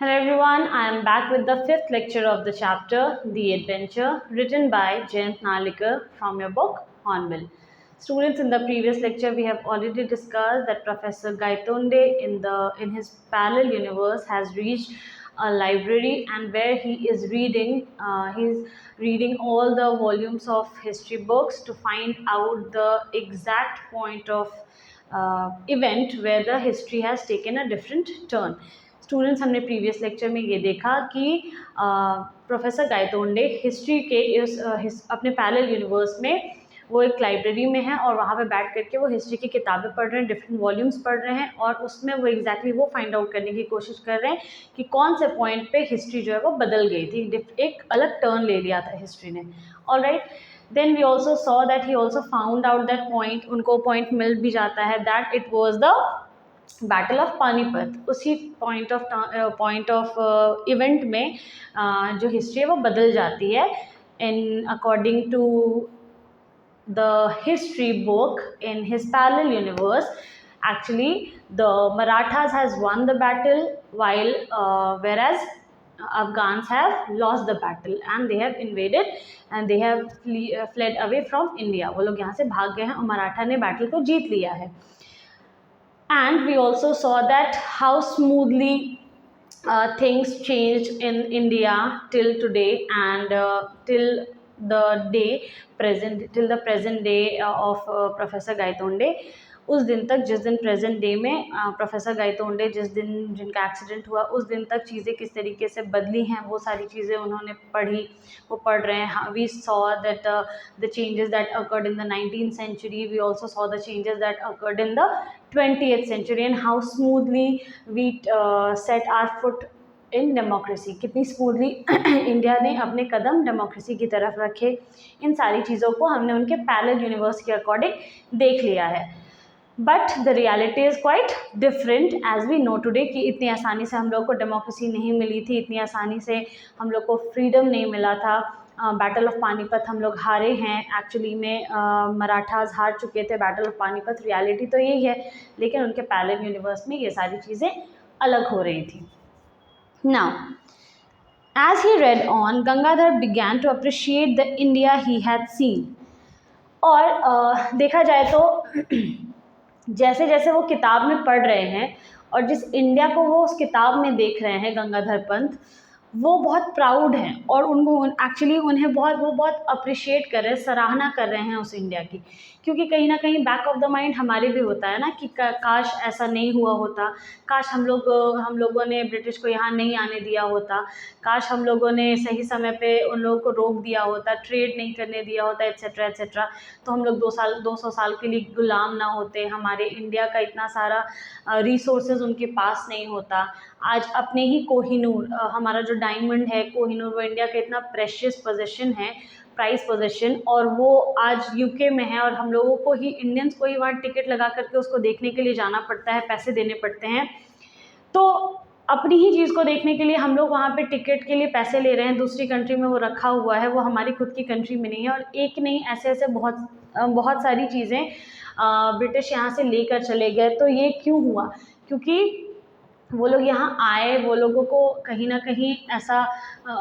Hello everyone, I am back with the fifth lecture of the chapter, The Adventure, written by Jayant Narlikar from your book, Hornbill. Students, in the previous lecture, we have already discussed that Professor Gaitonde in his parallel universe has reached a library, and where he's reading all the volumes of history books to find out the exact point of event where the history has taken a different turn. Students, हमने previous lecture में ये देखा कि professor Gaitonde history के अपने parallel universe में वो एक लाइब्रेरी में है और वहाँ पे बैठ करके वो हिस्ट्री की किताबें पढ़ रहे हैं, डिफरेंट वॉल्यूम्स पढ़ रहे हैं और उसमें वो एग्जैक्टली वो फाइंड आउट करने की कोशिश कर रहे हैं कि कौन से पॉइंट पे हिस्ट्री जो है वो बदल गई थी, एक अलग टर्न ले लिया था हिस्ट्री ने. Alright, then we also saw that he also found out that point, उनको पॉइंट मिल भी जाता है that it was the battle of Panipat. उसी पॉइंट ऑफ इवेंट में जो हिस्ट्री है वो बदल जाती है. In according to the history book in his parallel universe, actually the Marathas has won the battle while whereas Afghans have lost the battle and they have invaded and they have fled away from India. वो लोग यहाँ से भाग गए हैं और मराठा ने battle को जीत लिया है. And we also saw that how smoothly things changed in India till today and till the present day of Professor Gaitonde. उस दिन तक, जिस दिन प्रेजेंट डे में प्रोफेसर गायतोंडे जिनका एक्सीडेंट हुआ, उस दिन तक चीज़ें किस तरीके से बदली हैं वो सारी चीज़ें उन्होंने पढ़ रहे हैं. We saw that the changes that occurred in the 19th century, we also saw the changes that occurred in the 20th century and how smoothly we set our foot in democracy. कितनी smoothly India ने अपने कदम democracy की तरफ रखे. इन सारी चीज़ों को हमने उनके पैरेलल यूनिवर्स के अकॉर्डिंग देख लिया है. But the reality is quite different as we know today कि इतनी आसानी से हम लोग को डेमोक्रेसी नहीं मिली थी, इतनी आसानी से हम लोग को फ्रीडम नहीं मिला था. बैटल ऑफ पानीपत हम लोग हारे हैं. एक्चुअली में मराठास हार चुके थे बैटल ऑफ पानीपत. रियलिटी तो यही है, लेकिन उनके पैरेलल यूनिवर्स में ये सारी चीज़ें अलग हो रही थी. Now as he read on, Gangadhar began to appreciate the India he had seen. और देखा जाए तो जैसे जैसे वो किताब में पढ़ रहे हैं और जिस इंडिया को वो उस किताब में देख रहे हैं, गंगाधर पंत वो बहुत प्राउड हैं और उनको एक्चुअली उन्हें वो बहुत अप्रिशिएट कर रहे हैं, सराहना कर रहे हैं उस इंडिया की. क्योंकि कहीं ना कहीं बैक ऑफ द माइंड हमारे भी होता है ना कि काश ऐसा नहीं हुआ होता, काश हम लोगों ने ब्रिटिश को यहाँ नहीं आने दिया होता, काश हम लोगों ने सही समय पे उन लोगों को रोक दिया होता, ट्रेड नहीं करने दिया होता, एट्सेट्रा एट्सेट्रा, तो हम लोग 200 साल के लिए गुलाम ना होते, हमारे इंडिया का इतना सारा रिसोर्सेज उनके पास नहीं होता. आज अपने ही कोहिनूर, हमारा जो डायमंड है कोहिनूर, वो इंडिया का इतना प्रेशियस पोजीशन है, प्राइस पोजीशन, और वो आज यूके में है और हम लोगों को ही, इंडियंस को ही वहाँ टिकट लगा करके उसको देखने के लिए जाना पड़ता है, पैसे देने पड़ते हैं. तो अपनी ही चीज़ को देखने के लिए हम लोग वहाँ पे टिकट के लिए पैसे ले रहे हैं, दूसरी कंट्री में वो रखा हुआ है, वो हमारी खुद की कंट्री में नहीं है. और एक नहीं, ऐसे बहुत सारी चीज़ें ब्रिटिश यहाँ से लेकर चले गए. तो ये क्यों हुआ? क्योंकि वो लोग यहाँ आए, वो लोगों को कहीं ना कहीं ऐसा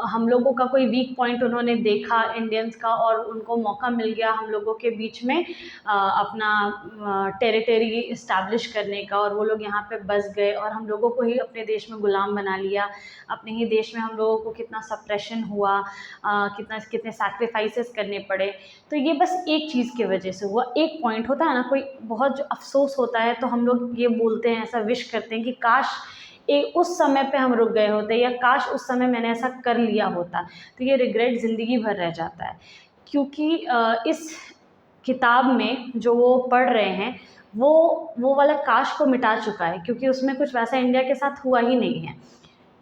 हम लोगों का कोई वीक पॉइंट उन्होंने देखा इंडियंस का, और उनको मौका मिल गया हम लोगों के बीच में अपना टेरिटरी इस्टेब्लिश करने का, और वो लोग यहाँ पे बस गए और हम लोगों को ही अपने देश में गुलाम बना लिया. अपने ही देश में हम लोगों को कितना सप्रेशन हुआ, कितने सैक्रिफाइसेस करने पड़े. तो ये बस एक चीज़ की वजह से हुआ. एक पॉइंट होता है ना, कोई बहुत जो अफसोस होता है, तो हम लोग ये बोलते हैं, ऐसा विश करते हैं कि काश उस समय पे हम रुक गए होते, या काश उस समय मैंने ऐसा कर लिया होता. तो ये रिग्रेट ज़िंदगी भर रह जाता है. क्योंकि इस किताब में जो वो पढ़ रहे हैं वो वाला काश को मिटा चुका है, क्योंकि उसमें कुछ वैसा इंडिया के साथ हुआ ही नहीं है.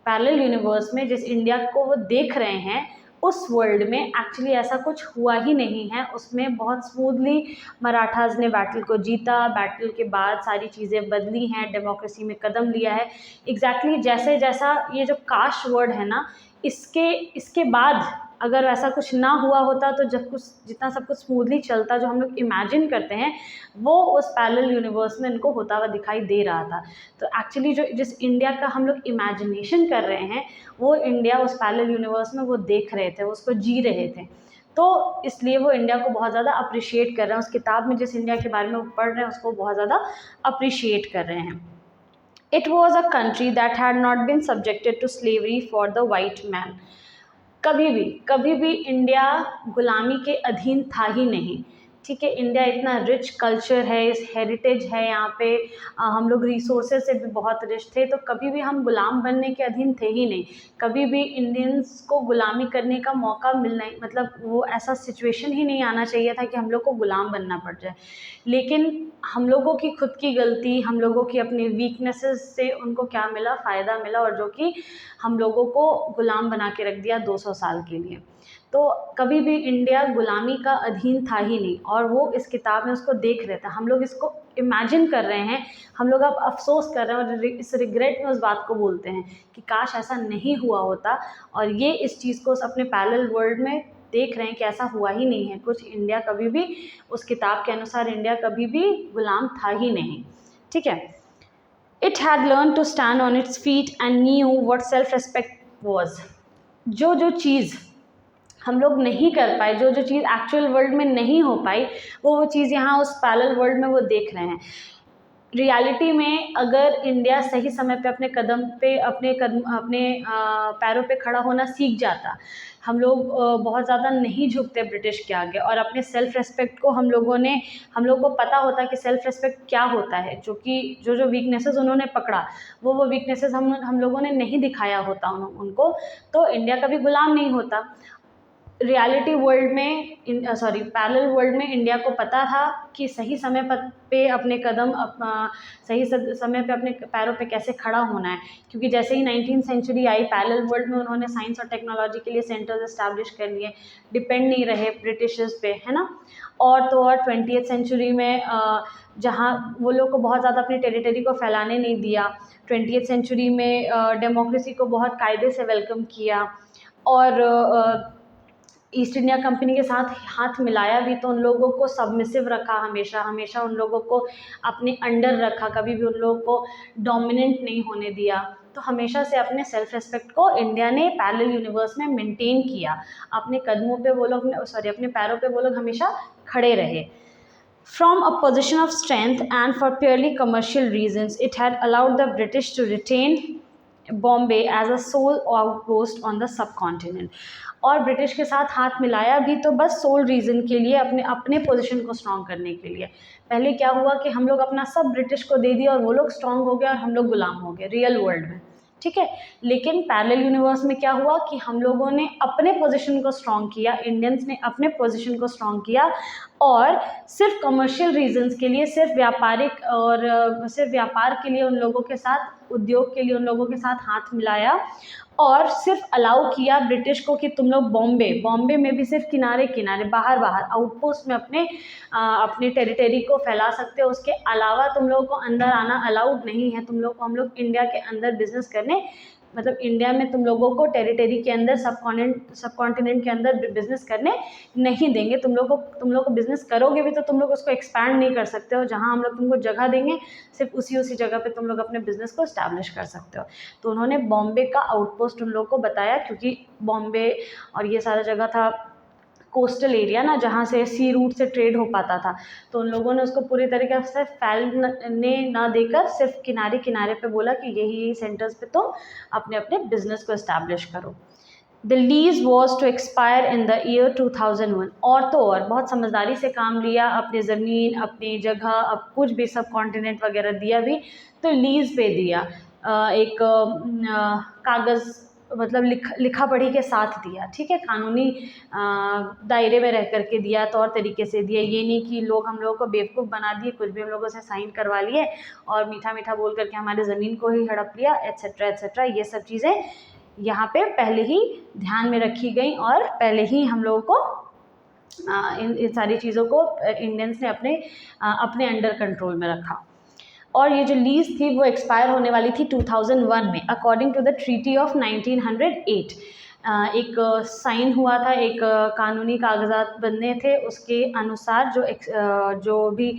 पैरेलल यूनिवर्स में जिस इंडिया को वो देख रहे हैं, उस वर्ल्ड में एक्चुअली ऐसा कुछ हुआ ही नहीं है. उसमें बहुत स्मूथली मराठास ने बैटल को जीता, बैटल के बाद सारी चीज़ें बदली हैं, डेमोक्रेसी में कदम लिया है. एग्जैक्टली जैसा ये जो काश वर्ड है ना, इसके बाद अगर ऐसा कुछ ना हुआ होता तो जब कुछ जितना सब कुछ स्मूथली चलता जो हम लोग इमेजिन करते हैं वो उस पैरेलल यूनिवर्स में इनको होता हुआ दिखाई दे रहा था। तो एक्चुअली जो जिस इंडिया का हम लोग इमेजिनेशन कर रहे हैं वो इंडिया उस पैरेलल यूनिवर्स में वो देख रहे थे, उसको जी रहे थे। तो इसलिए वो इंडिया को बहुत ज़्यादा अप्रिशिएट कर रहे हैं, उस किताब में जिस इंडिया के बारे में वो पढ़ रहे हैं उसको बहुत ज़्यादा अप्रिशिएट कर रहे हैं। It was a country that had not been subjected to slavery for the white man. कभी भी इंडिया गुलामी के अधीन था ही नहीं। ठीक है, इंडिया इतना रिच कल्चर है, इस हेरिटेज है यहाँ पे, हम लोग रिसोर्सेज से भी बहुत रिच थे, तो कभी भी हम गुलाम बनने के अधीन थे ही नहीं। कभी भी इंडियंस को गुलामी करने का मौका मिलना ही मतलब वो ऐसा सिचुएशन ही नहीं आना चाहिए था कि हम लोग को गुलाम बनना पड़ जाए। लेकिन हम लोगों की खुद की गलती, हम लोगों की अपनी वीकनेसेस से उनको क्या मिला, फ़ायदा मिला, और जो कि हम लोगों को गुलाम बना के रख दिया 200 साल के लिए। तो कभी भी इंडिया गुलामी का अधीन था ही नहीं, और वो इस किताब में उसको देख रहे थे। हम लोग इसको इमेजिन कर रहे हैं, हम लोग अब अफसोस कर रहे हैं और इस रिग्रेट में उस बात को बोलते हैं कि काश ऐसा नहीं हुआ होता, और ये इस चीज़ को अपने पैरेलल वर्ल्ड में देख रहे हैं कि ऐसा हुआ ही नहीं है कुछ। इंडिया कभी भी, उस किताब के अनुसार इंडिया कभी भी गुलाम था ही नहीं। ठीक है, it had learn to stand on its feet and knew what self respect was. जो चीज़ हम लोग नहीं कर पाए, जो चीज़ एक्चुअल वर्ल्ड में नहीं हो पाई, वो चीज़ यहाँ उस पैरेलल वर्ल्ड में वो देख रहे हैं। रियलिटी में अगर इंडिया सही समय पे अपने पैरों पे खड़ा होना सीख जाता, हम लोग बहुत ज़्यादा नहीं झुकते ब्रिटिश के आगे, और अपने सेल्फ रिस्पेक्ट को हम लोग को पता होता कि सेल्फ रिस्पेक्ट क्या होता है, जो कि जो वीकनेसेस उन्होंने पकड़ा वो वीकनेसेस हम लोगों ने नहीं दिखाया होता उनको, तो इंडिया कभी गुलाम नहीं होता। रियलिटी वर्ल्ड में पैरेलल वर्ल्ड में इंडिया को पता था कि सही समय पे अपने सही समय पे अपने पैरों पे कैसे खड़ा होना है, क्योंकि जैसे ही 19वीं सेंचुरी आई पैरेलल वर्ल्ड में उन्होंने साइंस और टेक्नोलॉजी के लिए सेंटर्स एस्टैब्लिश कर लिए, डिपेंड नहीं रहे ब्रिटिशर्स पे, है ना। और तो और 20वीं सेंचुरी में जहाँ वो लोग को बहुत ज़्यादा अपनी टेरिटरी को फैलाने नहीं दिया, 20वीं सेंचुरी में डेमोक्रेसी को बहुत कायदे से वेलकम किया, और ईस्ट इंडिया कंपनी के साथ हाथ मिलाया भी, तो उन लोगों को सबमिसिव रखा, हमेशा उन लोगों को अपने अंडर रखा, कभी भी उन लोगों को डोमिनेंट नहीं होने दिया। तो हमेशा से अपने सेल्फ रिस्पेक्ट को इंडिया ने पैरेलल यूनिवर्स में मेंटेन किया। अपने कदमों पे वो लोग अपने पैरों पे वो लोग हमेशा खड़े रहे। From a position of strength and for purely commercial reasons, it had allowed the British to retain Bombay as a sole outpost on the subcontinent. और ब्रिटिश के साथ हाथ मिलाया भी तो बस सोल रीज़न के लिए, अपने पोजीशन को स्ट्रॉन्ग करने के लिए। पहले क्या हुआ कि हम लोग अपना सब ब्रिटिश को दे दिया और वो लोग स्ट्रॉन्ग हो गए और हम लोग गुलाम हो गए रियल वर्ल्ड में। ठीक है, लेकिन पैरेलल यूनिवर्स में क्या हुआ कि हम लोगों ने अपने पोजीशन को स्ट्रॉन्ग किया, इंडियंस ने अपने पोजीशन को स्ट्रॉन्ग किया, और सिर्फ कमर्शियल रीजंस के लिए, सिर्फ व्यापार के लिए उन लोगों के साथ, उद्योग के लिए उन लोगों के साथ हाथ मिलाया, और सिर्फ अलाउ किया ब्रिटिश को कि तुम लोग बॉम्बे में भी सिर्फ किनारे बाहर आउटपोस्ट में अपने टेरिटरी को फैला सकते हो, उसके अलावा तुम लोगों को अंदर आना अलाउड नहीं है। हम लोग इंडिया के अंदर बिजनेस करने, मतलब इंडिया में तुम लोगों को टेरिटरी के अंदर, सबकॉन्टिनेंट के अंदर बिजनेस करने नहीं देंगे। तुम लोग को बिजनेस करोगे भी तो तुम लोग उसको एक्सपैंड नहीं कर सकते हो, जहाँ हम लोग तुमको जगह देंगे सिर्फ उसी जगह पे तुम लोग अपने बिजनेस को एस्टैब्लिश कर सकते हो। तो उन्होंने बॉम्बे का आउटपोस्ट उन लोगों को बताया, क्योंकि बॉम्बे और ये सारा जगह था कोस्टल एरिया ना, जहाँ से सी रूट से ट्रेड हो पाता था, तो उन लोगों ने उसको पूरी तरीके से फैलने ना देकर सिर्फ किनारे पे बोला कि यही सेंटर्स पे तुम अपने बिजनेस को एस्टैब्लिश करो। The lease was to expire in the year 2001। और तो और बहुत समझदारी से काम लिया, अपनी ज़मीन, अपनी जगह, अब कुछ भी सब कॉन्टिनेंट वगैरह दिया भी तो लीज़ पे दिया, एक कागज़ मतलब लिखा पढ़ी के साथ दिया। ठीक है, कानूनी दायरे में रह करके दिया, तौर तरीके से दिया, ये नहीं कि हम लोगों को बेवकूफ़ बना दिए, कुछ भी हम लोगों से साइन करवा लिए और मीठा बोल करके हमारे ज़मीन को ही हड़प लिया, एट्सेट्रा। ये सब चीज़ें यहाँ पे पहले ही ध्यान में रखी गई, और पहले ही हम लोगों को इन सारी चीज़ों को इंडियंस ने अपने अंडर कंट्रोल में रखा। और ये जो लीज थी वो एक्सपायर होने वाली थी 2001 में, according to the treaty of 1908। एक साइन हुआ था, एक कानूनी कागजात बनने थे, उसके अनुसार जो भी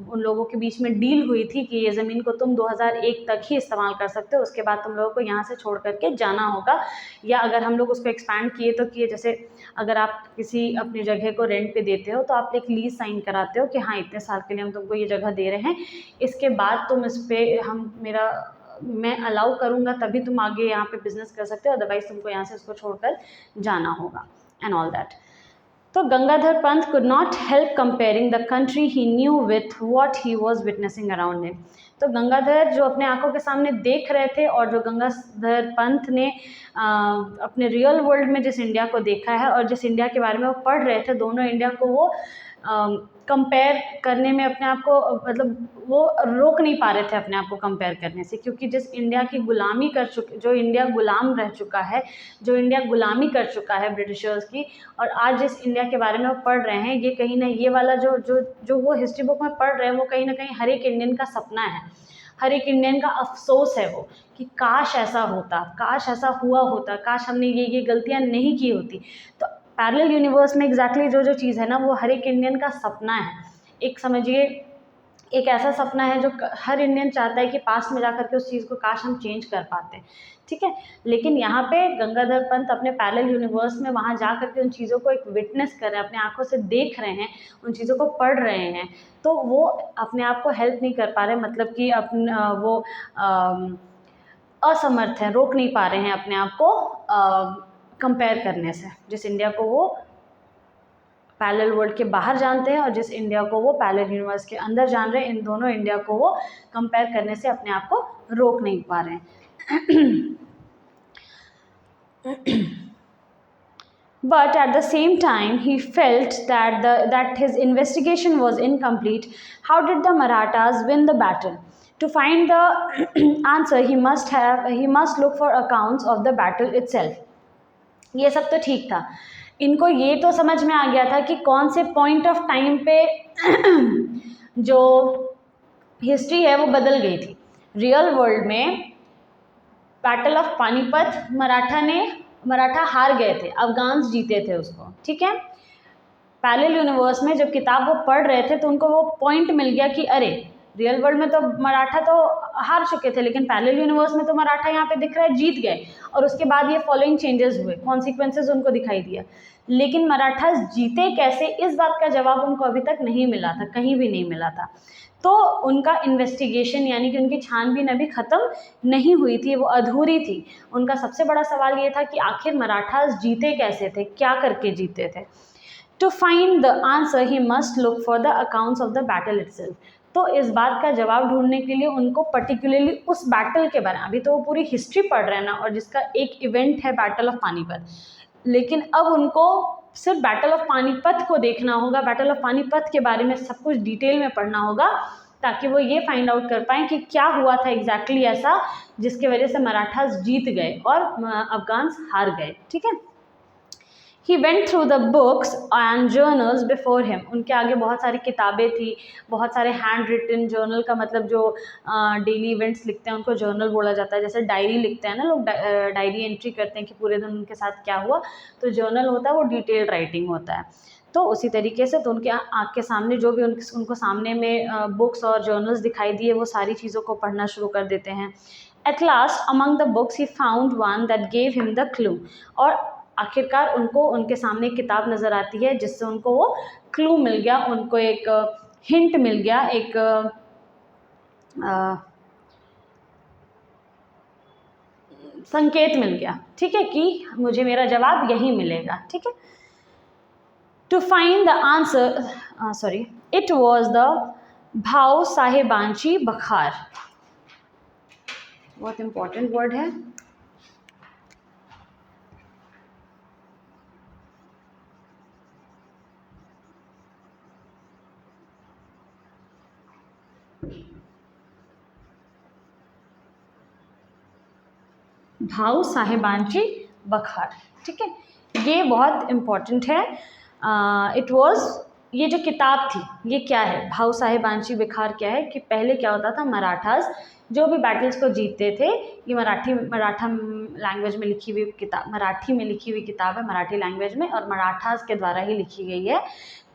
उन लोगों के बीच में डील हुई थी कि ये ज़मीन को तुम 2001 तक ही इस्तेमाल कर सकते हो, उसके बाद तुम लोगों को यहाँ से छोड़ करके जाना होगा, या अगर हम लोग उसको एक्सपैंड किए तो किए, जैसे अगर आप किसी अपनी जगह को रेंट पे देते हो तो आप एक लीज साइन कराते हो कि हाँ इतने साल के लिए हम तुमको ये जगह दे रहे हैं, इसके बाद तुम इस पर मैं अलाउ करूँगा तभी तुम आगे यहाँ पे बिजनेस कर सकते हो, अदरवाइज तुमको यहाँ से उसको छोड़कर जाना होगा एंड ऑल दैट। तो Gangadhar Pant could not help comparing the country he knew with what he was witnessing around him। तो गंगाधर जो अपने आंखों के सामने देख रहे थे और जो गंगाधर पंत ने अपने रियल वर्ल्ड में जिस इंडिया को देखा है और जिस इंडिया के बारे में वो पढ़ रहे थे, दोनों इंडिया को वो कंपेयर करने में अपने आप को मतलब वो रोक नहीं पा रहे थे अपने आप को कंपेयर करने से, क्योंकि जिस इंडिया की गुलामी कर चुके, जो इंडिया गुलाम रह चुका है, जो इंडिया गुलामी कर चुका है ब्रिटिशर्स की, और आज जिस इंडिया के बारे में वो पढ़ रहे हैं, ये कहीं ना ये वाला जो वो हिस्ट्री बुक में पढ़ रहे हैं, वो कहीं ना कहीं हर एक इंडियन का सपना है, हर एक इंडियन का अफसोस है वो, कि काश ऐसा होता, काश ऐसा हुआ होता, काश हमने ये गलतियाँ नहीं की होती। तो पैरेलल यूनिवर्स में एग्जैक्टली जो चीज़ है ना, वो हर एक इंडियन का सपना है। एक समझिए एक ऐसा सपना है जो हर इंडियन चाहता है कि पास्ट में जाकर के उस चीज़ को काश हम चेंज कर पाते, ठीक है। लेकिन यहाँ पे गंगाधर पंत अपने पैरेलल यूनिवर्स में वहाँ जा करके उन चीज़ों को एक विटनेस कर रहे हैं, अपने आंखों से देख रहे हैं, उन चीज़ों को पढ़ रहे हैं, तो वो अपने आप को हेल्प नहीं कर पा रहे, मतलब कि वो असमर्थ है, रोक नहीं पा रहे हैं अपने आप को कंपेयर करने से, जिस इंडिया को वो पैरेलल वर्ल्ड के बाहर जानते हैं और जिस इंडिया को वो पैरेलल यूनिवर्स के अंदर जान रहे हैं, इन दोनों इंडिया को वो कंपेयर करने से अपने आप को रोक नहीं पा रहे हैं। But at the same time, he felt that his investigation was incomplete. How did the Marathas win the battle? To find the answer, he must look for accounts of the battle itself. ये सब तो ठीक था, इनको ये तो समझ में आ गया था कि कौन से पॉइंट ऑफ टाइम पे जो हिस्ट्री है वो बदल गई थी। रियल वर्ल्ड में बैटल ऑफ पानीपत मराठा हार गए थे, अफगान्स जीते थे उसको, ठीक है। पैरेलल यूनिवर्स में जब किताब वो पढ़ रहे थे तो उनको वो पॉइंट मिल गया कि अरे रियल वर्ल्ड में तो मराठा तो हार चुके थे, लेकिन पैरेलल यूनिवर्स में तो मराठा यहाँ पे दिख रहा है जीत गए, और उसके बाद ये फॉलोइंग चेंजेस हुए, कॉन्सिक्वेंसेज उनको दिखाई दिया। लेकिन मराठास जीते कैसे, इस बात का जवाब उनको अभी तक नहीं मिला था, कहीं भी नहीं मिला था। तो उनका इन्वेस्टिगेशन यानी कि उनकी छानबीन अभी ख़त्म नहीं हुई थी, वो अधूरी थी। उनका सबसे बड़ा सवाल ये था कि आखिर मराठास जीते कैसे थे, क्या करके जीते थे। To find the answer, he must look for the accounts of the battle itself। तो इस बात का जवाब ढूंढने के लिए उनको पर्टिकुलरली उस बैटल के बारे में, अभी तो वो पूरी हिस्ट्री पढ़ रहे हैं ना, और जिसका एक इवेंट है बैटल ऑफ पानीपत, लेकिन अब उनको सिर्फ बैटल ऑफ पानीपत को देखना होगा, बैटल ऑफ पानीपत के बारे में सब कुछ डिटेल में पढ़ना होगा, ताकि वो ये फाइंड आउट कर पाएँ कि क्या हुआ था एग्जैक्टली ऐसा जिसके वजह से मराठास जीत गए और अफगान्स हार गए, ठीक है। He went through the books and journals before him। उनके आगे बहुत सारी किताबें थी, बहुत सारे हैंड रिटन जर्नल का मतलब जो डेली इवेंट्स लिखते हैं उनको जर्नल बोला जाता है। जैसे डायरी लिखते हैं ना लोग, डायरी एंट्री करते हैं कि पूरे दिन उनके साथ क्या हुआ, तो जर्नल होता है वो डिटेल्ड राइटिंग होता है। तो उसी तरीके से तो उनके आँख के सामने जो भी उनको सामने में बुक्स और जर्नल्स दिखाई दिए, वो सारी चीज़ों को पढ़ना शुरू कर देते हैं। At last among the books he found one that gave him the clue। और आखिरकार उनको उनके सामने एक किताब नज़र आती है जिससे उनको वो क्लू मिल गया, उनको एक हिंट मिल गया, एक संकेत मिल गया, ठीक है, कि मुझे मेरा जवाब यही मिलेगा, ठीक है। To find the answer it was the Bhau Sahebanchi बखार। बहुत इंपॉर्टेंट वर्ड है। भाव साहेबांची बखार, ठीक है, ये बहुत इम्पॉर्टेंट है। इट वॉज ये जो किताब थी ये क्या है, भाऊ साहेब आंची बखार क्या है कि पहले क्या होता था, मराठास जो भी बैटल्स को जीतते थे, ये मराठा लैंग्वेज में लिखी हुई किताब, मराठी में लिखी हुई किताब है, मराठी लैंग्वेज में, और मराठास के द्वारा ही लिखी गई है।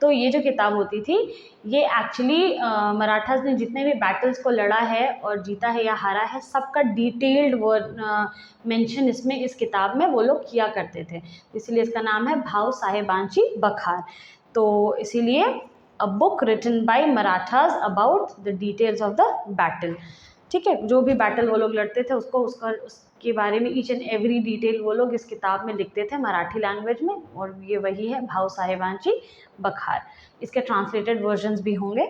तो ये जो किताब होती थी ये एक्चुअली मराठास ने जितने भी बैटल्स को लड़ा है और जीता है या हारा है, सबका डिटेल्ड मेंशन इसमें इस किताब में वो लोग किया करते थे, इसलिए इसका नाम है भाऊ साहेब आंची बखार। तो इसीलिए a book written by Marathas about the details of the battle. ठीक है, जो भी बैटल वो लोग लड़ते थे उसके बारे में ईच एंड एवरी डिटेल वो लोग इस किताब में लिखते थे मराठी लैंग्वेज में, और ये वही है भाऊ साहेब आंची बखार। इसके ट्रांसलेटेड वर्जन्स भी होंगे।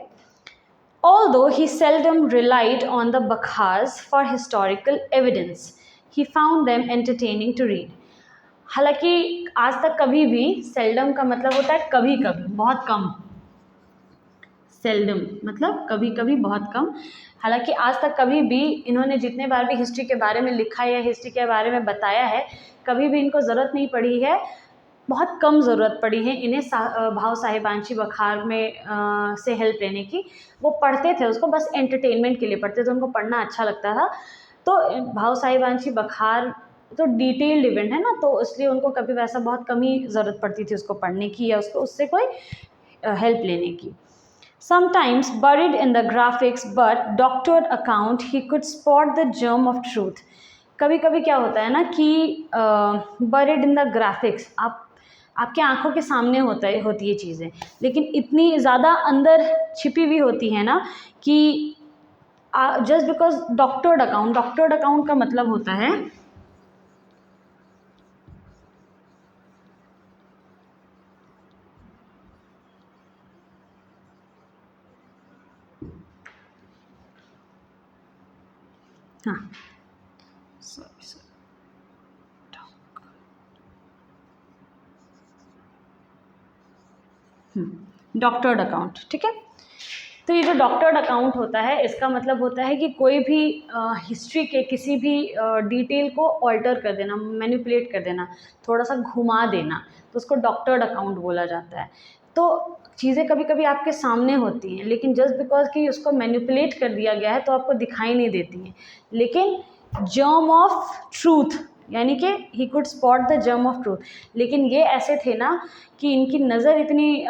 Although he seldom relied on the Bakhars for historical evidence, he found them entertaining to read. हालांकि आज तक कभी भी, सेल्डम का मतलब होता है कभी कभी, बहुत कम, सेल्डम मतलब कभी कभी बहुत कम। हालांकि आज तक कभी भी इन्होंने जितने बार भी हिस्ट्री के बारे में लिखा है या हिस्ट्री के बारे में बताया है, कभी भी इनको ज़रूरत नहीं पड़ी है, बहुत कम ज़रूरत पड़ी है इन्हें भाऊ साहेब आंची बखार में से हेल्प लेने की। वो पढ़ते थे उसको, बस एंटरटेनमेंट के लिए पढ़ते थे, उनको पढ़ना अच्छा लगता था। तो भाऊ साहेब आंची बखार तो डिटेल्ड इवेंट है ना, तो इसलिए उनको कभी वैसा बहुत कम ही ज़रूरत पड़ती थी उसको पढ़ने की या उससे कोई हेल्प लेने की। Sometimes buried in the graphics but doctored account, he could spot the germ of truth. कभी कभी क्या होता है ना कि buried in the graphics, आपके आंखों के सामने होती है चीज़ें, लेकिन इतनी ज़्यादा अंदर छिपी हुई होती है ना कि जस्ट बिकॉज डॉक्टर्ड अकाउंट का मतलब होता है हाँ डॉक्टर्ड अकाउंट। ठीक है, तो ये जो डॉक्टर्ड अकाउंट होता है इसका मतलब होता है कि कोई भी हिस्ट्री के किसी भी डिटेल को ऑल्टर कर देना, मैनिपुलेट कर देना, थोड़ा सा घुमा देना, तो उसको डॉक्टर्ड अकाउंट बोला जाता है। तो चीज़ें कभी कभी आपके सामने होती हैं, लेकिन जस्ट बिकॉज कि उसको मैनिपुलेट कर दिया गया है तो आपको दिखाई नहीं देती हैं, लेकिन जर्म ऑफ ट्रूथ यानी कि he could spot the germ of truth. लेकिन ये ऐसे थे ना कि इनकी नज़र इतनी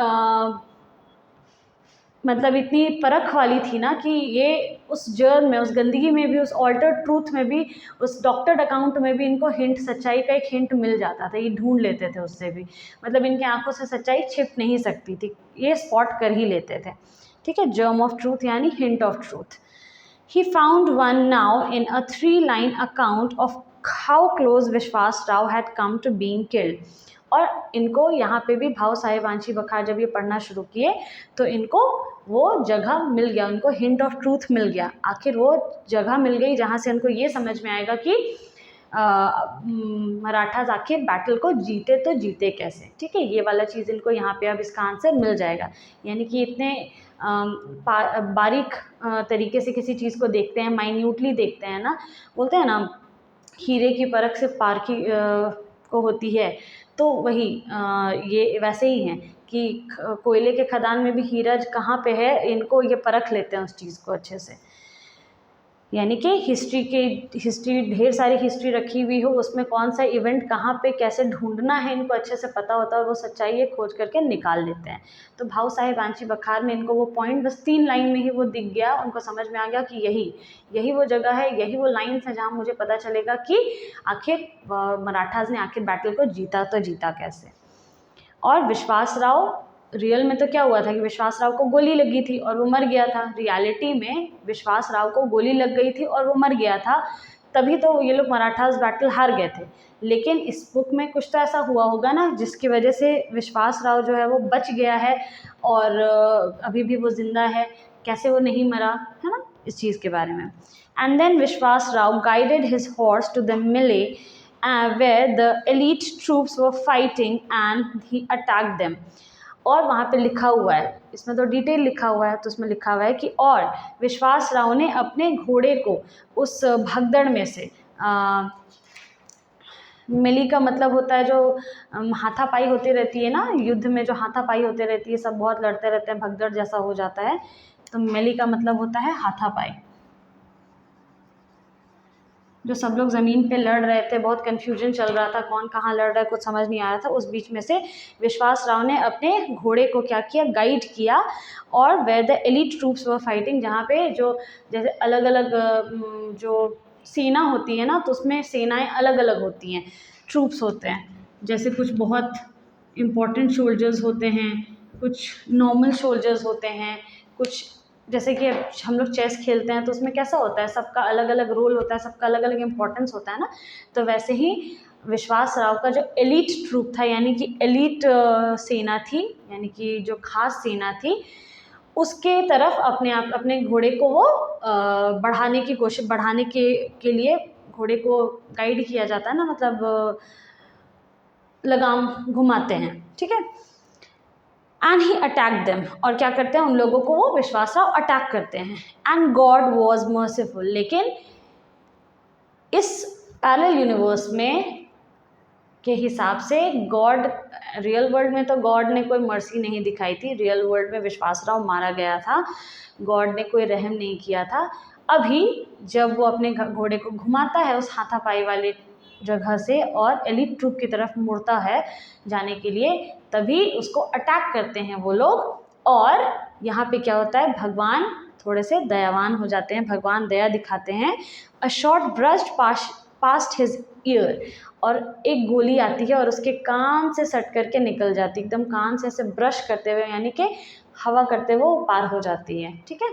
मतलब इतनी परख वाली थी ना कि ये उस जर्म में, उस गंदगी में भी, उस ऑल्टर्ड ट्रूथ में भी, उस डॉक्टर्ड अकाउंट में भी इनको हिंट, सच्चाई का एक हिंट मिल जाता था, ये ढूंढ लेते थे उससे भी, मतलब इनकी आंखों से सच्चाई छिप नहीं सकती थी, ये स्पॉट कर ही लेते थे। ठीक है, जर्म ऑफ ट्रूथ यानी hint of truth. He found one now in a 3-line account of how close विश्वास Rao had come to being killed. और इनको यहाँ पे भी भाऊ साहेब आंची बखार जब ये पढ़ना शुरू किए तो इनको वो जगह मिल गया, उनको हिंट ऑफ ट्रूथ मिल गया, आखिर वो जगह मिल गई जहाँ से उनको ये समझ में आएगा कि मराठास आखिर बैटल को जीते तो जीते कैसे। ठीक है, ये वाला चीज़ इनको यहाँ पे अब इसका आंसर मिल जाएगा, यानी कि इतने बारीक तरीके से किसी चीज़ को देखते हैं, माइन्यूटली देखते हैं ना, बोलते हैं ना हीरे की परख से पारखी को होती है, तो वही ये वैसे ही हैं कि कोयले के खदान में भी हीरा कहाँ पे है, इनको ये परख लेते हैं उस चीज़ को अच्छे से। यानी कि हिस्ट्री ढेर सारी हिस्ट्री रखी हुई हो, उसमें कौन सा इवेंट कहाँ पे कैसे ढूंढना है इनको अच्छे से पता होता है, और वो सच्चाई ये खोज करके निकाल लेते हैं। तो भाऊ साहेब आंची बखार में इनको वो पॉइंट बस 3 लाइन में ही वो दिख गया, उनको समझ में आ गया कि यही वो जगह है, यही वो लाइन्स है जहाँ मुझे पता चलेगा कि आखिर मराठास ने आखिर बैटल को जीता तो जीता कैसे। और विश्वास राव, रियल में तो क्या हुआ था कि विश्वास राव को गोली लगी थी और वो मर गया था, रियलिटी में विश्वास राव को गोली लग गई थी और वो मर गया था, तभी तो ये लोग मराठास बैटल हार गए थे। लेकिन इस बुक में कुछ तो ऐसा हुआ होगा ना जिसकी वजह से विश्वास राव जो है वो बच गया है और अभी भी वो जिंदा है, कैसे वो नहीं मरा है ना, इस चीज़ के बारे में। And then Vishwas Rao guided his horse to the melee where the elite troops were fighting and he attacked them। और वहाँ पे लिखा हुआ है, इसमें तो डिटेल लिखा हुआ है, तो उसमें लिखा हुआ है कि और विश्वास राव ने अपने घोड़े को उस भगदड़ में से मेली का मतलब होता है जो हाथापाई होती रहती है ना, युद्ध में जो हाथापाई होती रहती है, सब बहुत लड़ते रहते हैं, भगदड़ जैसा हो जाता है, तो मेली का मतलब होता है हाथापाई। जो सब लोग ज़मीन पे लड़ रहे थे, बहुत कन्फ्यूजन चल रहा था, कौन कहाँ लड़ रहा है, कुछ समझ नहीं आ रहा था, उस बीच में से विश्वास राव ने अपने घोड़े को क्या किया, गाइड किया, और where the elite troops were fighting, जहाँ पे जो जैसे अलग अलग जो सेना होती है ना, तो उसमें सेनाएं अलग अलग होती हैं, ट्रूप्स होते हैं, जैसे कुछ बहुत इम्पोर्टेंट सोल्जर्स होते हैं, कुछ नॉर्मल सोल्जर्स होते हैं, कुछ जैसे कि हम लोग चेस खेलते हैं तो उसमें कैसा होता है, सबका अलग अलग रोल होता है, सबका अलग अलग इम्पोर्टेंस होता है ना, तो वैसे ही विश्वास राव का जो एलीट ट्रूप था, यानी कि एलीट सेना थी, यानी कि जो खास सेना थी, उसके तरफ अपने घोड़े को वो बढ़ाने के लिए घोड़े को गाइड किया जाता है ना, मतलब लगाम घुमाते हैं, ठीक है। एंड ही अटैक देम, और क्या करते हैं, उन लोगों को वो विश्वास राव अटैक करते हैं। एंड गॉड वॉज मर्सीफुल, लेकिन इस पैरेलल यूनिवर्स में के हिसाब से गॉड, रियल वर्ल्ड में तो गॉड ने कोई मर्सी नहीं दिखाई थी, रियल वर्ल्ड में विश्वास राव मारा गया था, गॉड ने कोई रहम नहीं किया था। अभी जब वो अपने घोड़े को घुमाता है उस हाथापाई वाले जगह से और एलीट ट्रूप की तरफ मुड़ता है जाने के लिए, तभी उसको अटैक करते हैं वो लोग, और यहाँ पे क्या होता है, भगवान थोड़े से दयावान हो जाते हैं, भगवान दया दिखाते हैं। A shot brushed past his year, और एक गोली आती है और उसके कान से सट करके निकल जाती है, एकदम कान से ऐसे ब्रश करते हुए, यानी कि हवा करते हुए वो पार हो जाती है, ठीक है।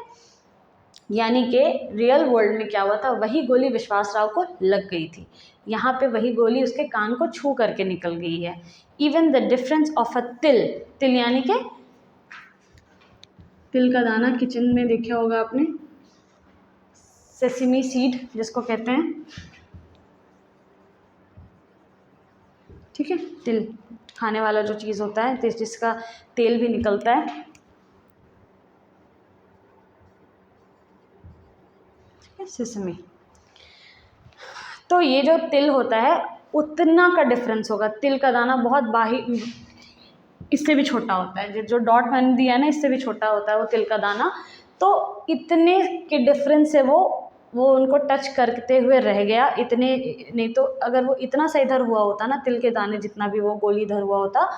यानी कि रियल वर्ल्ड में क्या हुआ था, वही गोली विश्वास राव को लग गई थी, यहाँ पे वही गोली उसके कान को छू करके निकल गई है। Even the difference of a तिल, तिल यानी कि तिल का दाना, किचन में देखा होगा आपने, सेसिमी सीड जिसको कहते हैं, ठीक है, तिल खाने वाला जो चीज़ होता है, जिसका तेल भी निकलता है, सेसमी। तो ये जो तिल होता है उतना का डिफरेंस होगा, तिल का दाना बहुत बाही, इससे भी छोटा होता है, जो डॉट मैंने दिया है ना, इससे भी छोटा होता है वो तिल का दाना, तो इतने के डिफरेंस से वो उनको टच करते हुए रह गया, इतने नहीं तो अगर वो इतना सा इधर हुआ होता ना, तिल के दाने जितना भी वो गोली इधर हुआ होता,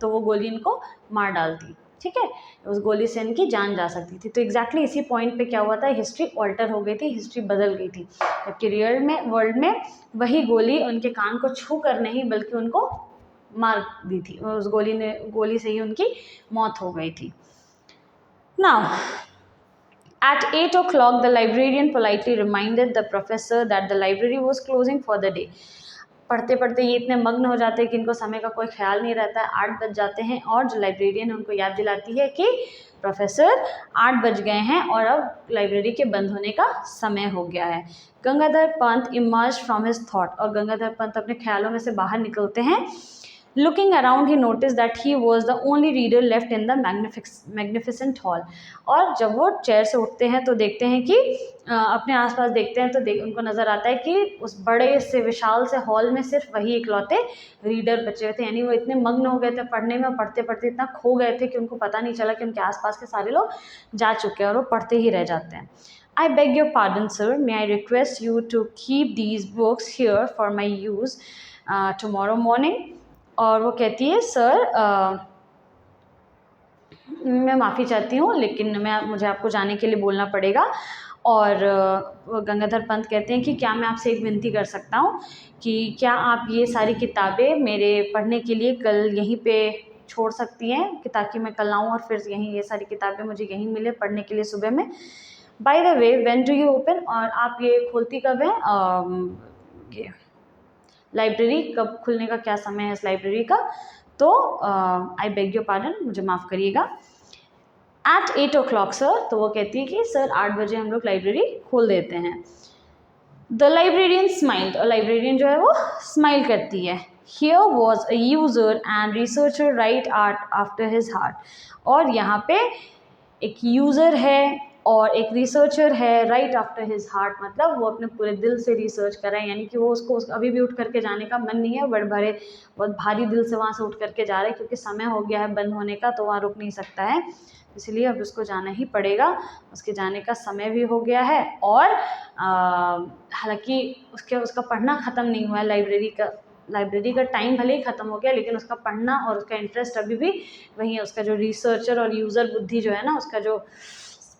तो वो गोली इनको मार डालती, ठीक है, उस गोली से इनकी जान जा सकती थी। तो एग्जैक्टली इसी पॉइंट पे क्या हुआ था, हिस्ट्री ऑल्टर हो गई थी, हिस्ट्री बदल गई थी, जबकि रियल में वर्ल्ड में वही गोली उनके कान को छू कर नहीं बल्कि उनको मार दी थी, उस गोली से ही उनकी मौत हो गई थी। Now at 8 o'clock the librarian politely reminded the professor that the library was closing for the day. पढ़ते पढ़ते ये इतने मग्न हो जाते हैं कि इनको समय का कोई ख्याल नहीं रहता है, 8 बज जाते हैं, और जो लाइब्रेरियन उनको याद दिलाती है कि प्रोफेसर 8 बज गए हैं और अब लाइब्रेरी के बंद होने का समय हो गया है। Gangadhar Pant emerge from his thought, और गंगाधर पंत अपने ख्यालों में से बाहर निकलते हैं। Looking around, he noticed that he was the only reader left in the magnificent hall. और जब वो चेयर से उठते हैं तो देखते हैं कि अपने आसपास देखते हैं तो उनको नज़र आता है कि उस बड़े से विशाल से हॉल में सिर्फ वही इकलौते रीडर बचे हुए थे, यानी वो इतने मग्न हो गए थे पढ़ने में, पढ़ते पढ़ते इतना खो गए थे कि उनको पता नहीं चला कि उनके आसपास के सारे लोग जा चुके हैं और वो पढ़ते ही रह जाते हैं। I beg your pardon, sir. May I request you to keep these books here for my use tomorrow morning? और वो कहती है, सर मैं माफ़ी चाहती हूँ लेकिन मुझे आपको जाने के लिए बोलना पड़ेगा। और गंगाधर पंत कहते हैं कि क्या मैं आपसे एक विनती कर सकता हूँ कि क्या आप ये सारी किताबें मेरे पढ़ने के लिए कल यहीं पे छोड़ सकती हैं, कि ताकि मैं कल आऊँ और फिर यहीं ये सारी किताबें मुझे यहीं मिले पढ़ने के लिए सुबह में। By the way, when do you open, और आप ये खोलती कब है, ये लाइब्रेरी कब खुलने का क्या समय है इस लाइब्रेरी का? तो आई बेग योर पार्डन, मुझे माफ़ करिएगा। एट 8 o'clock सर, तो वो कहती है कि सर 8 बजे हम लोग लाइब्रेरी खोल देते हैं। द लाइब्रेरियन स्माइल्ड, और लाइब्रेरियन जो है वो स्माइल करती है। Here was a user and researcher right art after his heart, और यहाँ पे एक यूज़र है और एक रिसर्चर है राइट आफ्टर हिज हार्ट, मतलब वो अपने पूरे दिल से रिसर्च कर रहे हैं, यानी कि वो उसको अभी भी उठ करके जाने का मन नहीं है, बट बहुत भारी दिल से वहाँ से उठ करके जा रहे हैं, क्योंकि समय हो गया है बंद होने का, तो वहाँ रुक नहीं सकता है, इसलिए अब उसको जाना ही पड़ेगा। उसके जाने का समय भी हो गया है, और हालांकि उसका पढ़ना ख़त्म नहीं हुआ है, लाइब्रेरी का टाइम भले ही ख़त्म हो गया, लेकिन उसका पढ़ना और उसका इंटरेस्ट अभी भी वही है, उसका जो रिसर्चर और यूज़र बुद्धि जो है ना, उसका जो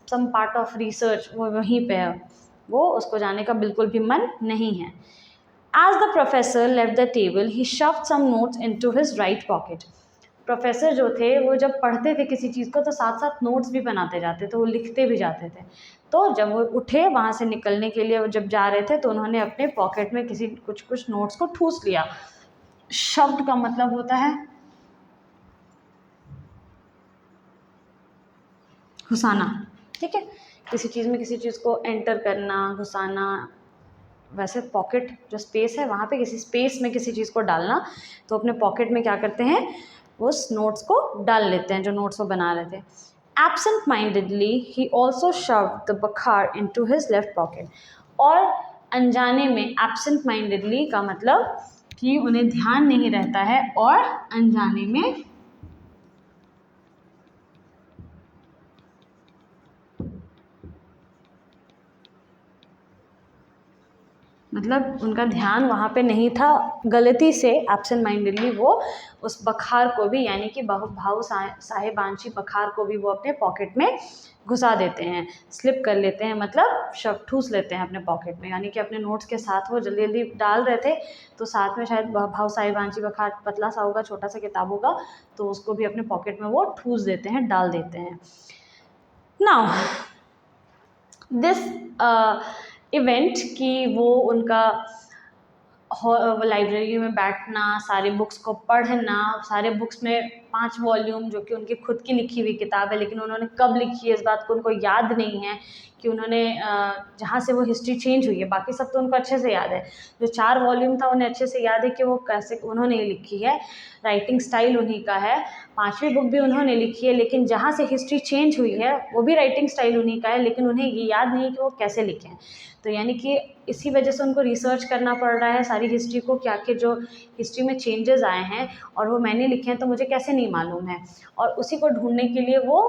सम पार्ट ऑफ रिसर्च वो वहीं पे है, वो उसको जाने का बिल्कुल भी मन नहीं है। As the professor left the table, he shoved some notes into his right pocket. Professor जो थे वो जब पढ़ते थे किसी चीज़ को तो साथ साथ नोट्स भी बनाते जाते थे, वो लिखते भी जाते थे। तो जब वो उठे वहाँ से निकलने के लिए, जब जा रहे थे, तो उन्होंने अपने पॉकेट में कुछ नोट्स को ठूस लिया। शब्द का मतलब होता है घुसाना, ठीक है, किसी चीज़ में किसी चीज़ को एंटर करना, घुसाना। वैसे पॉकेट जो स्पेस है वहाँ पे किसी स्पेस में किसी चीज़ को डालना, तो अपने पॉकेट में क्या करते हैं, उस नोट्स को डाल लेते हैं जो नोट्स वो बना रहे थे। Absent mindedly he also shoved the बखार इनटू हिज लेफ्ट पॉकेट। और अनजाने में, एब्सेंट माइंडेडली का मतलब कि उन्हें ध्यान नहीं रहता है, और अनजाने में मतलब उनका ध्यान वहाँ पे नहीं था, गलती से एब्सेंट माइंडेडली वो उस बखार को भी, यानी कि भाव साहेबांशी बखार को भी वो अपने पॉकेट में घुसा देते हैं, स्लिप कर लेते हैं, मतलब ठूस लेते हैं अपने पॉकेट में, यानी कि अपने नोट्स के साथ वो जल्दी जल्दी डाल रहे थे, तो साथ में शायद भाव साहेबांशी बखार पतला सा होगा, छोटा सा किताब होगा, तो उसको भी अपने पॉकेट में वो ठूस देते हैं, डाल देते हैं। नाउ दिस इवेंट कि वो उनका लाइब्रेरी में बैठना, सारे बुक्स को पढ़ना, सारे बुक्स में 5 वॉल्यूम जो कि उनकी खुद की लिखी हुई किताब है, लेकिन उन्होंने कब लिखी है इस बात को उनको याद नहीं है, कि उन्होंने जहाँ से वो हिस्ट्री चेंज हुई है, बाकी सब तो उनको अच्छे से याद है, जो 4 वॉल्यूम था उन्हें अच्छे से याद है कि वो कैसे उन्होंने लिखी है, राइटिंग स्टाइल उन्हीं का है, 5वीं बुक भी उन्होंने लिखी है, लेकिन जहाँ से हिस्ट्री चेंज हुई है वो भी राइटिंग स्टाइल उन्हीं का है, लेकिन उन्हें ये याद नहीं है कि वो कैसे लिखे हैं। तो यानी कि इसी वजह से उनको रिसर्च करना पड़ रहा है सारी हिस्ट्री को, कि आखिर जो हिस्ट्री में चेंजेस आए हैं और वो मैंने लिखे हैं तो मुझे कैसे नहीं मालूम है, और उसी को ढूंढने के लिए वो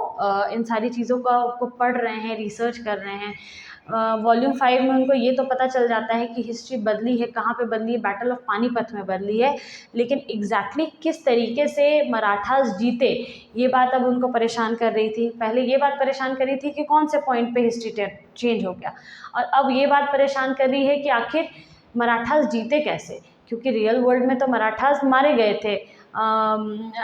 इन सारी चीज़ों को पढ़ रहे हैं, रिसर्च कर रहे हैं। वॉल्यूम 5 में उनको ये तो पता चल जाता है कि हिस्ट्री बदली है, कहाँ पे बदली है, बैटल ऑफ पानीपत में बदली है, लेकिन एग्जैक्टली किस तरीके से मराठास जीते, ये बात अब उनको परेशान कर रही थी। पहले ये बात परेशान कर रही थी कि कौन से पॉइंट पे हिस्ट्री चेंज हो गया, और अब ये बात परेशान कर रही है कि आखिर मराठास जीते कैसे, क्योंकि रियल वर्ल्ड में तो मराठास मारे गए थे,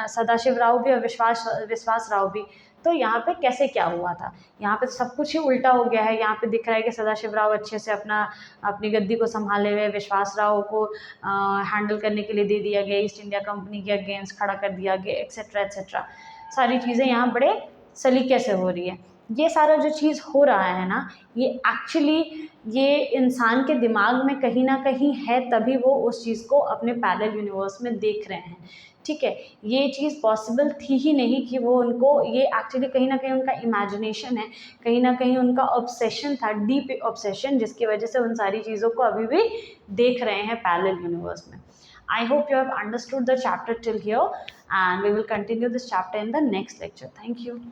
सदाशिव राव भी और विश्वास राव भी, तो यहाँ पे कैसे क्या हुआ था, यहाँ पे सब कुछ ही उल्टा हो गया है। यहाँ पे दिख रहा है कि सदाशिव राव अच्छे से अपनी गद्दी को संभाले हुए, विश्वास राव को हैंडल करने के लिए दे दिया गया, ईस्ट इंडिया कंपनी के अगेंस्ट खड़ा कर दिया गया, एक्सेट्रा एक्सेट्रा, सारी चीज़ें यहाँ बड़े सलीके से हो रही है। ये सारा जो चीज़ हो रहा है ना, ये एक्चुअली ये इंसान के दिमाग में कहीं ना कहीं है, तभी वो उस चीज़ को अपने पैरेलल यूनिवर्स में देख रहे हैं, ठीक है। ये चीज़ पॉसिबल थी ही नहीं कि वो उनको, ये एक्चुअली कहीं ना कहीं उनका इमेजिनेशन है, कहीं ना कहीं उनका ऑब्सेशन था, डीप ऑब्सेशन, जिसकी वजह से उन सारी चीज़ों को अभी भी देख रहे हैं पैरेलल यूनिवर्स में। I hope you have understood the chapter till here, and we will continue this chapter in the next lecture. Thank you.